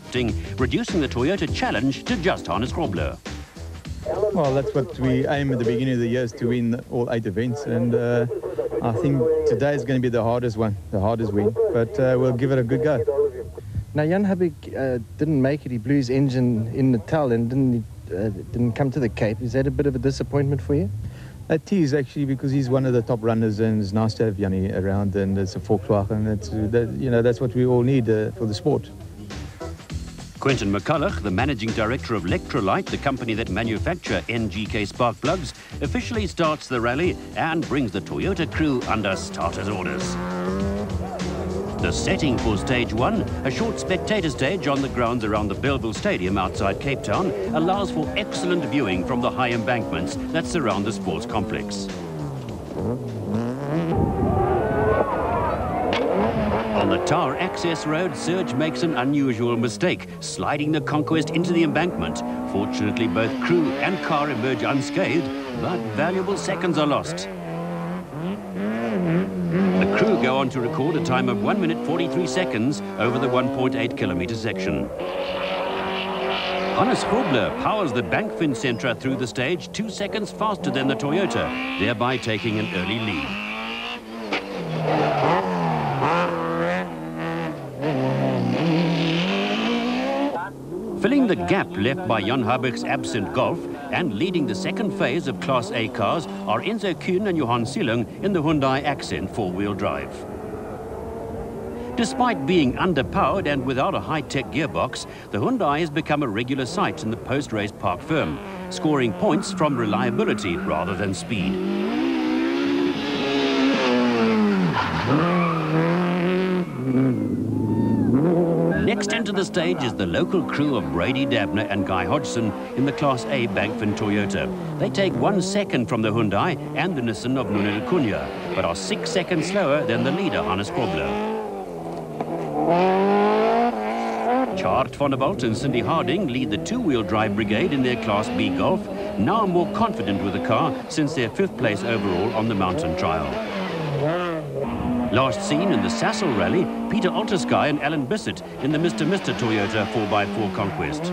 shifting, reducing the Toyota challenge to just Hannes Grobler. Well, that's what we aim at the beginning of the year, is to win all 8 events, and I think today is going to be the hardest one, the hardest win, but we'll give it a good go. Now, Jan Habig didn't make it. He blew his engine in Natal and didn't come to the Cape. Is that a bit of a disappointment for you? It is, actually, because he's one of the top runners, and it's nice to have Jannie around, and it's a Volkswagen. That's what we all need for the sport. Quentin McCulloch, the managing director of Electrolyte, the company that manufacture NGK spark plugs, officially starts the rally and brings the Toyota crew under starters' orders. The setting for Stage 1, a short spectator stage on the grounds around the Belleville Stadium outside Cape Town, allows for excellent viewing from the high embankments that surround the sports complex. On the tar access road, Serge makes an unusual mistake, sliding the Conquest into the embankment. Fortunately, both crew and car emerge unscathed, but valuable seconds are lost. The crew go on to record a time of 1 minute 43 seconds over the 1.8 kilometre section. Hannes Grobler powers the Bankfin Sentra through the stage 2 seconds faster than the Toyota, thereby taking an early lead. Filling the gap left by Jan Habig's absent Golf and leading the second phase of Class A cars are Enzo Kuhn and Johan Sielung in the Hyundai Accent four-wheel drive. Despite being underpowered and without a high-tech gearbox, the Hyundai has become a regular sight in the post-race park firm, scoring points from reliability rather than speed. Next into the stage is the local crew of Brady Dabner and Guy Hodgson in the Class A Bankfin Toyota. They take 1 second from the Hyundai and the Nissan of Nuno Cunha, but are 6 seconds slower than the leader, Hannes Grobler. Chart van der Walt and Cindy Harding lead the two-wheel drive brigade in their Class B Golf, now more confident with the car since their 5th place overall on the mountain trial. Last seen in the Sassel Rally, Peter Altersky and Alan Bissett in the Mr. Toyota 4x4 Conquest.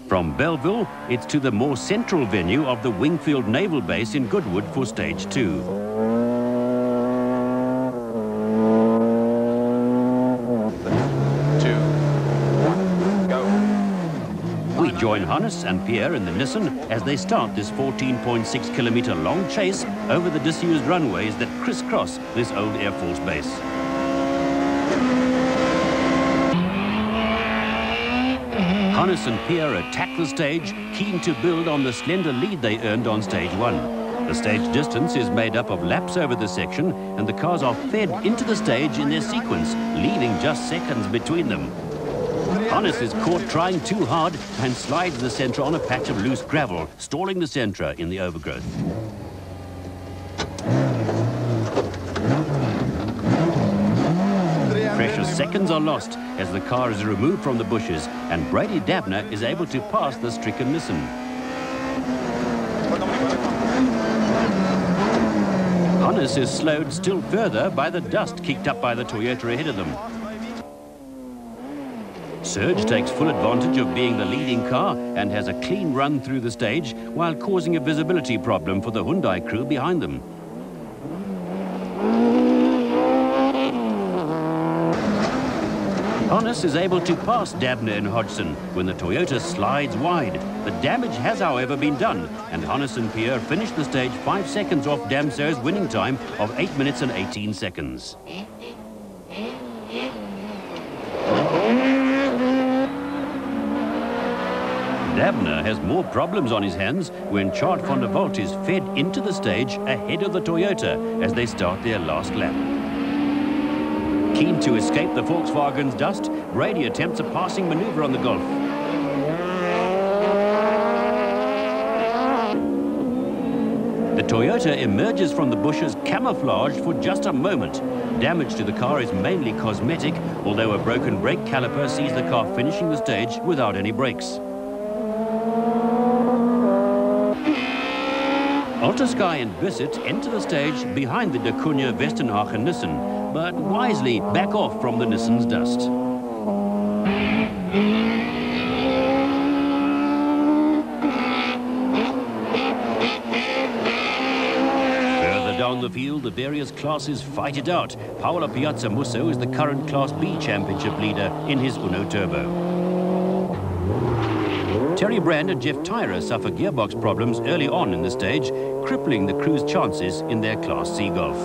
From Belleville, it's to the more central venue of the Wingfield Naval Base in Goodwood for Stage 2. Join Hannes and Pierre in the Nissan as they start this 14.6 kilometre long chase over the disused runways that crisscross this old Air Force base. Hannes and Pierre attack the stage, keen to build on the slender lead they earned on Stage 1. The stage distance is made up of laps over the section, and the cars are fed into the stage in their sequence, leaving just seconds between them. Hannes is caught trying too hard and slides the Sentra on a patch of loose gravel, stalling the Sentra in the overgrowth. Precious seconds are lost as the car is removed from the bushes and Brady Dabner is able to pass the stricken Nissan. Hannes is slowed still further by the dust kicked up by the Toyota ahead of them. Serge takes full advantage of being the leading car and has a clean run through the stage while causing a visibility problem for the Hyundai crew behind them. Hannes is able to pass Dabner and Hodgson when the Toyota slides wide. The damage has, however, been done, and Hannes and Pierre finish the stage 5 seconds off Damso's winning time of 8 minutes and 18 seconds. Dabner has more problems on his hands when Chart van der Walt is fed into the stage ahead of the Toyota as they start their last lap. Keen to escape the Volkswagen's dust, Brady attempts a passing maneuver on the Golf. The Toyota emerges from the bushes camouflaged for just a moment. Damage to the car is mainly cosmetic, although a broken brake caliper sees the car finishing the stage without any brakes. Altersky and Bissett enter the stage behind the De Cunha Westenhagen Nissan, but wisely back off from the Nissan's dust. Further down the field, the various classes fight it out. Paolo Piazza Musso is the current Class B championship leader in his Uno Turbo. Terry Brand and Jeff Tyra suffer gearbox problems early on in the stage, crippling the crew's chances in their Class C Golf.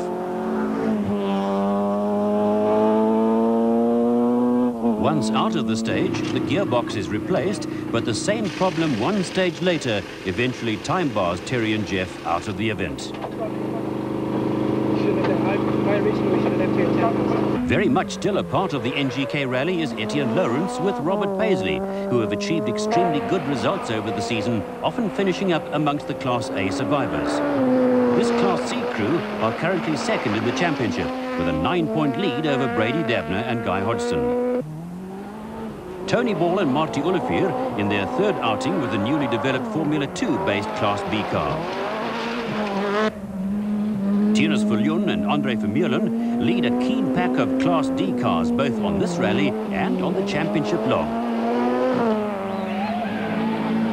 Once out of the stage, the gearbox is replaced, but the same problem one stage later eventually time bars Terry and Jeff out of the event. Very much still a part of the NGK Rally is Etienne Lawrence with Robert Paisley, who have achieved extremely good results over the season, often finishing up amongst the Class A survivors. This Class C crew are currently second in the championship, with a 9-point lead over Brady Dabner and Guy Hodgson. Tony Ball and Marty Olivier in their third outing with the newly developed Formula 2-based Class B car. Tinus Viljoen and Andre Vermeulen lead a keen pack of Class D cars both on this rally and on the championship log.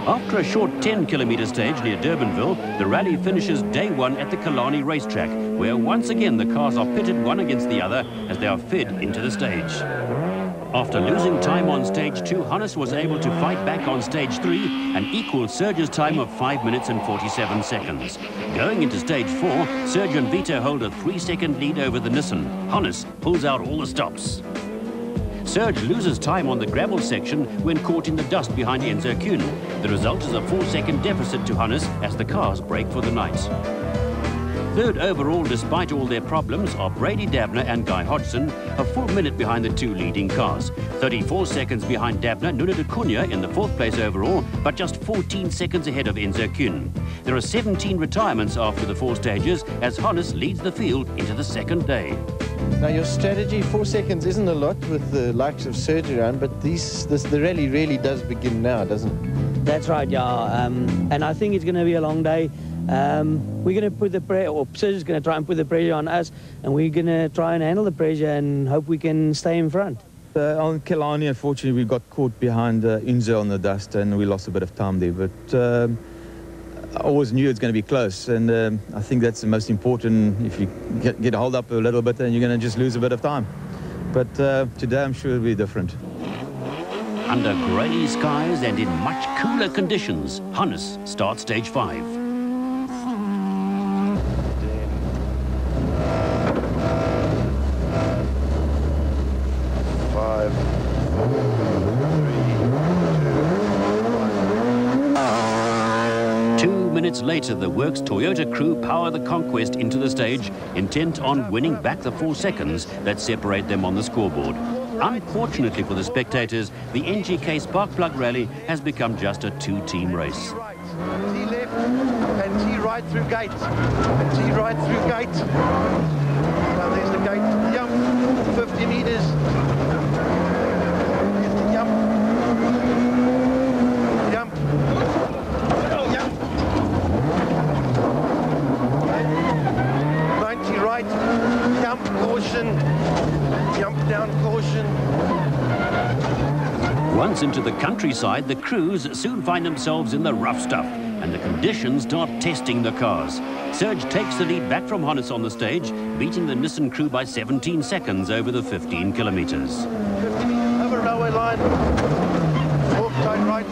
After a short 10-kilometre stage near Durbanville, the rally finishes day one at the Killarney racetrack, where once again the cars are pitted one against the other as they are fed into the stage. After losing time on stage 2, Hannes was able to fight back on stage 3 and equal Serge's time of 5 minutes and 47 seconds. Going into stage 4, Serge and Vito hold a 3-second lead over the Nissan. Hannes pulls out all the stops. Serge loses time on the gravel section when caught in the dust behind Enzo Kuhn. The result is a 4-second deficit to Hannes as the cars break for the night. Third overall, despite all their problems, are Brady Dabner and Guy Hodgson, a full minute behind the two leading cars. 34 seconds behind Dabner, Nuno de Cunha in the 4th place overall, but just 14 seconds ahead of Enzo Kuhn. There are 17 retirements after the 4 stages as Hannes leads the field into the 2nd day. Now your strategy, 4 seconds isn't a lot with the likes of Serge around, but the rally really does begin now, doesn't it? That's right, yeah. And I think it's going to be a long day. We're going to put the pressure, or Serge is going to try and put the pressure on us, and we're going to try and handle the pressure and hope we can stay in front. On Killarney, unfortunately, we got caught behind Enzo on the dust and we lost a bit of time there. But I always knew it's going to be close, and I think that's the most important. If you get hold up a little bit, then you're going to just lose a bit of time. But today, I'm sure it'll be different. Under grey skies and in much cooler conditions, Hannes starts stage 5. 5, 3, 2, 1. 2 minutes later, the Works Toyota crew power the Conquest into the stage, intent on winning back the 4 seconds that separate them on the scoreboard. Unfortunately for the spectators, the NGK Sparkplug Rally has become just a 2-team race. T left and T right through gate. And T right through gate. Now there's the gate. Jump. 50 meters. There's the jump. Jump. Jump. 90 right. Jump. Caution. Jump down. Caution. Once into the countryside, the crews soon find themselves in the rough stuff, and the conditions start testing the cars. Serge takes the lead back from Hannes on the stage, beating the Nissan crew by 17 seconds over the 15 kilometers. 50 over railway line. Walk tight right.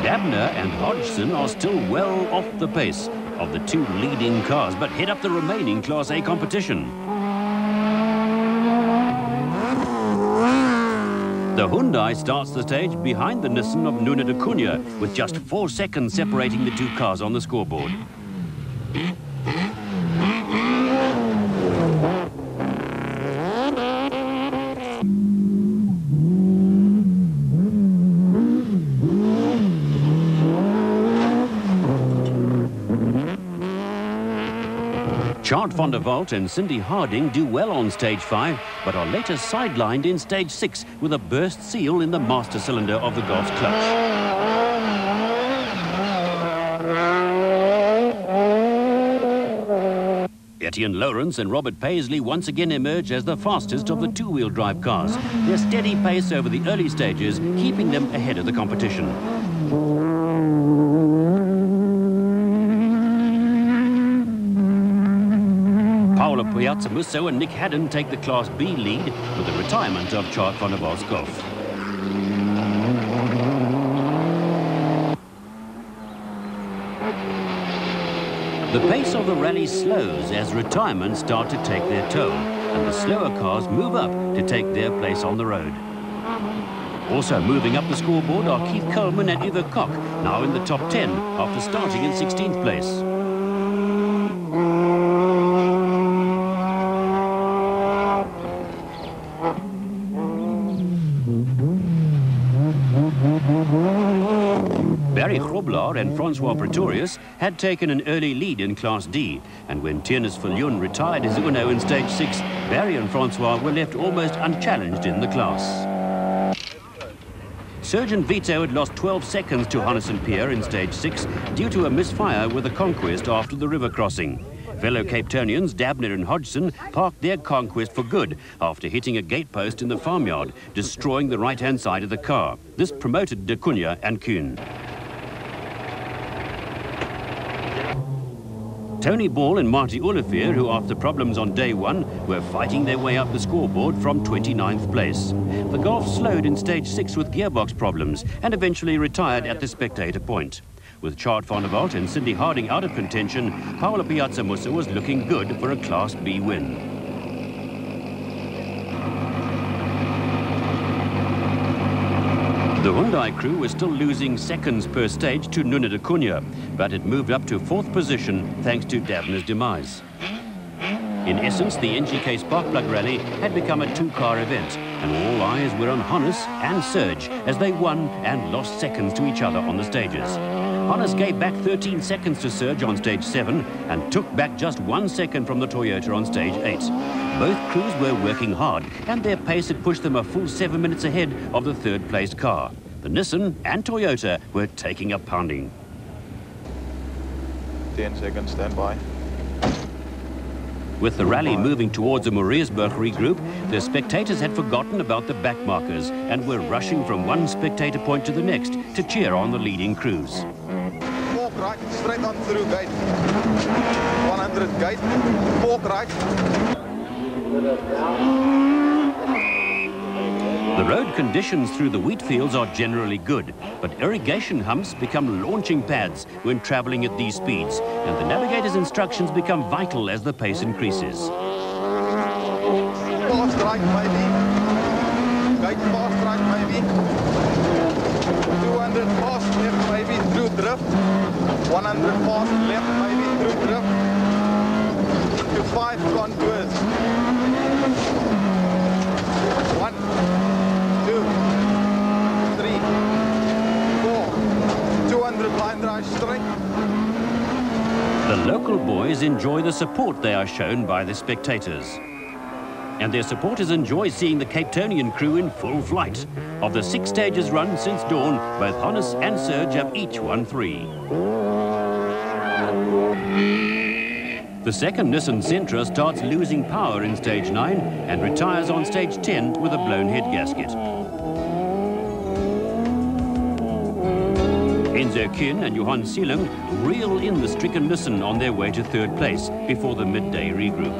Dabner and Hodgson are still well off the pace of the 2 leading cars, but head up the remaining Class A competition. The Hyundai starts the stage behind the Nissan of Nuno de Cunha, with just 4 seconds separating the 2 cars on the scoreboard. Chart van der Walt and Cindy Harding do well on stage 5, but are later sidelined in stage 6 with a burst seal in the master cylinder of the Golf's clutch. Etienne Lawrence and Robert Paisley once again emerge as the fastest of the two-wheel drive cars. Their steady pace over the early stages keeping them ahead of the competition. Paolo Piazzamusso and Nick Haddon take the Class B lead with the retirement of Chart van der Walt's Golf. The pace of the rally slows as retirements start to take their toll, and the slower cars move up to take their place on the road. Also moving up the scoreboard are Keith Coleman and Uwe Koch, now in the top 10 after starting in 16th place. Barry Grobler and Francois Pretorius had taken an early lead in Class D, and when Tiernes Viljoen retired his Uno in stage 6, Barry and Francois were left almost unchallenged in the class. Surgeon Vito had lost 12 seconds to Hannes and Pierre in stage 6 due to a misfire with the Conquest after the river crossing. Fellow Cape Townians Dabner and Hodgson parked their Conquest for good after hitting a gatepost in the farmyard, destroying the right-hand side of the car. This promoted De Cunha and Kuhn. Tony Ball and Marty Olivier, who after problems on day 1 were fighting their way up the scoreboard from 29th place. The Golf slowed in stage 6 with gearbox problems and eventually retired at the spectator point. With Chart van der Walt and Cindy Harding out of contention, Paolo Piazzamusso was looking good for a Class B win. The Hyundai crew was still losing seconds per stage to Nuno de Cunha, but it moved up to 4th position thanks to Dabner's demise. In essence, the NGK Sparkplug Rally had become a two-car event, and all eyes were on Hannes and Serge as they won and lost seconds to each other on the stages. Hannes gave back 13 seconds to Serge on stage 7 and took back just 1 second from the Toyota on stage 8. Both crews were working hard, and their pace had pushed them a full 7 minutes ahead of the third-placed car. The Nissan and Toyota were taking a pounding. 10 seconds, stand by. With the rally moving towards the Moreesburg regroup, the spectators had forgotten about the back markers and were rushing from one spectator point to the next to cheer on the leading crews. Fork right, straight on through gate. 100 gate, fork right. The road conditions through the wheat fields are generally good, but irrigation humps become launching pads when travelling at these speeds, and the navigator's instructions become vital as the pace increases. Fast right, maybe. Gate fast right, maybe. 200 fast left, maybe through drift. 100 fast left, maybe through drift. To 5 contours. 1, 2, 3, 4, 200 line drive straight. The local boys enjoy the support they are shown by the spectators. And their supporters enjoy seeing the Cape Townian crew in full flight. Of the 6 stages run since dawn, both Hannes and Serge have each won 3. The second Nissan Sentra starts losing power in stage 9 and retires on stage 10 with a blown head gasket. Enzo Kuhn and Johan Seeling reel in the stricken Nissan on their way to 3rd place before the midday regroup.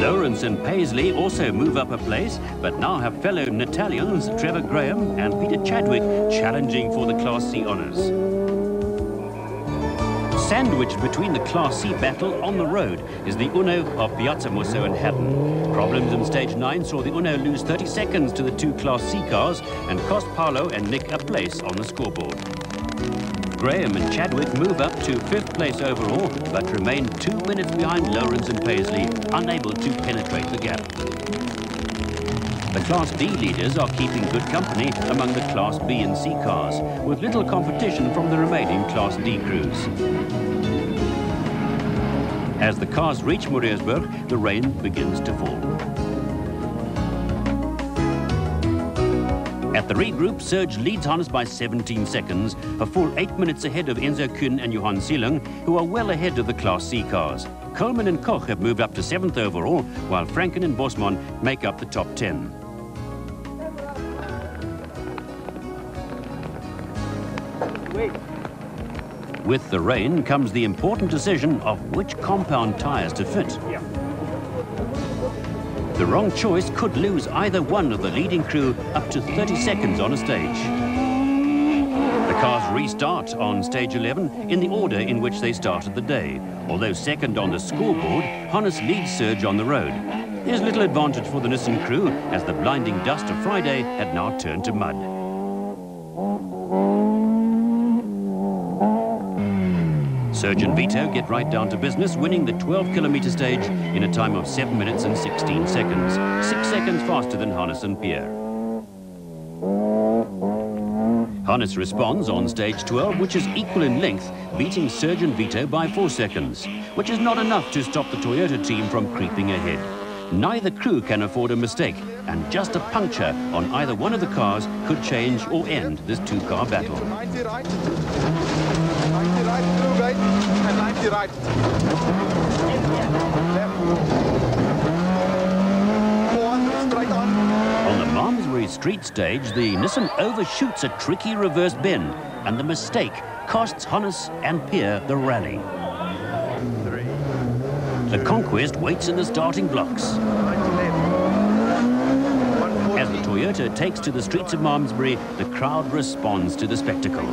Lawrence and Paisley also move up a place, but now have fellow Natalians Trevor Graham and Peter Chadwick challenging for the Class C honours. Sandwiched between the Class C battle on the road is the Uno of Piazzamusso and Haddon. Problems in stage 9 saw the Uno lose 30 seconds to the 2 Class C cars and cost Paolo and Nick a place on the scoreboard. Graham and Chadwick move up to 5th place overall, but remain 2 minutes behind Lawrence and Paisley, unable to penetrate the gap. The Class B leaders are keeping good company among the Class B and C cars, with little competition from the remaining Class D crews. As the cars reach Moreersburg, the rain begins to fall. At the regroup, Serge leads Hannes by 17 seconds, a full 8 minutes ahead of Enzo Kuhn and Johan Seeling, who are well ahead of the Class C cars. Coleman and Koch have moved up to 7th overall, while Franken and Bosman make up the top 10. With the rain comes the important decision of which compound tyres to fit. The wrong choice could lose either one of the leading crew up to 30 seconds on a stage. The cars restart on stage 11 in the order in which they started the day. Although second on the scoreboard, Hannes leads Serge on the road. There's little advantage for the Nissan crew, as the blinding dust of Friday had now turned to mud. Serge and Vito get right down to business, winning the 12-kilometre stage in a time of 7 minutes and 16 seconds, 6 seconds faster than Hannes and Pierre. Hannes responds on stage 12, which is equal in length, beating Serge and Vito by 4 seconds, which is not enough to stop the Toyota team from creeping ahead. Neither crew can afford a mistake, and just a puncture on either one of the cars could change or end this two-car battle. 90 right. 90 right, through gate, and 90 right. Left. 400 straight on. On the Malmesbury street stage, the Nissan overshoots a tricky reverse bend, and the mistake costs Hannes and Pierre the rally. 3. The Conquest waits in the starting blocks. 90 left. As the Toyota takes to the streets of Malmesbury, the crowd responds to the spectacle.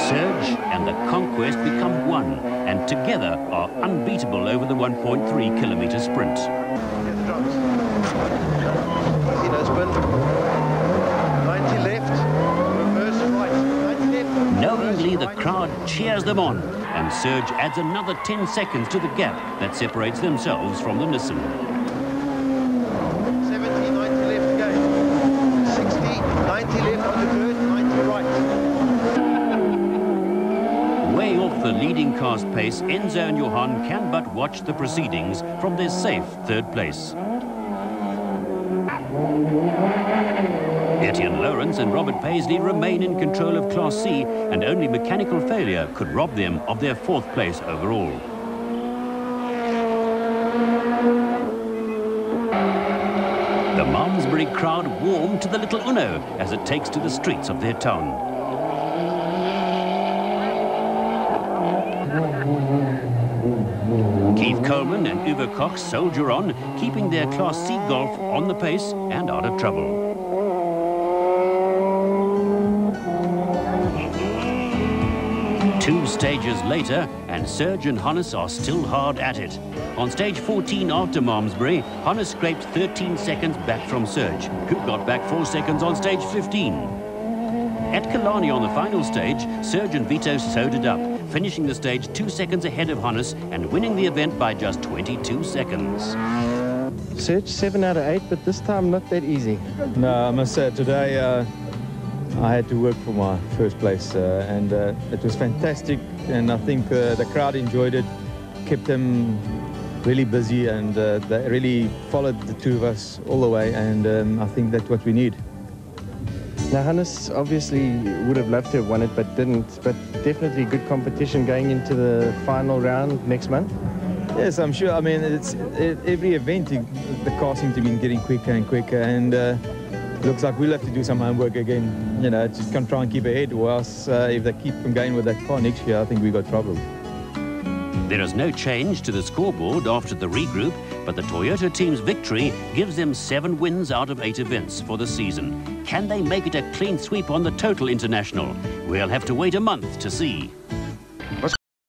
Serge and the Conquest become one, and together are unbeatable over the 1.3-kilometre sprint. Spin. 90 left. Reverse right. 90 left. Knowingly, the crowd cheers them on, and Serge adds another 10 seconds to the gap that separates themselves from the Nissan. 70, 90 left again. 60, 90 left on the dirt, 90 right. Way off the leading car's pace, Enzo and Johan can but watch the proceedings from their safe third place. Etienne Lawrence and Robert Paisley remain in control of Class C, and only mechanical failure could rob them of their 4th place overall. The Malmesbury crowd warm to the little Uno as it takes to the streets of their town. Keith Coleman and Uwe Koch soldier on, keeping their Class C Golf on the pace and out of trouble. Two stages later, and Serge and Hannes are still hard at it. On stage 14 after Malmesbury, Hannes scraped 13 seconds back from Serge, who got back 4 seconds on stage 15. At Killarney on the final stage, Serge and Vito sewed it up, finishing the stage 2 seconds ahead of Hannes and winning the event by just 22 seconds. Serge 7 out of 8, but this time not that easy. No, I must say today I had to work for my first place, and it was fantastic, and I think the crowd enjoyed it, kept them really busy, and they really followed the two of us all the way, and I think that's what we need. Now, Hannes obviously would have loved to have won it, but didn't. But definitely good competition going into the final round next month. Yes, I'm sure. I mean, it's every event, the cars seem to be getting quicker and quicker, and looks like we'll have to do some homework again, you know, to try and keep ahead, or else if they keep from going with that car next year, I think we've got trouble. There is no change to the scoreboard after the regroup, but the Toyota team's victory gives them 7 wins out of 8 events for the season. Can they make it a clean sweep on the total international? We'll have to wait a month to see. Was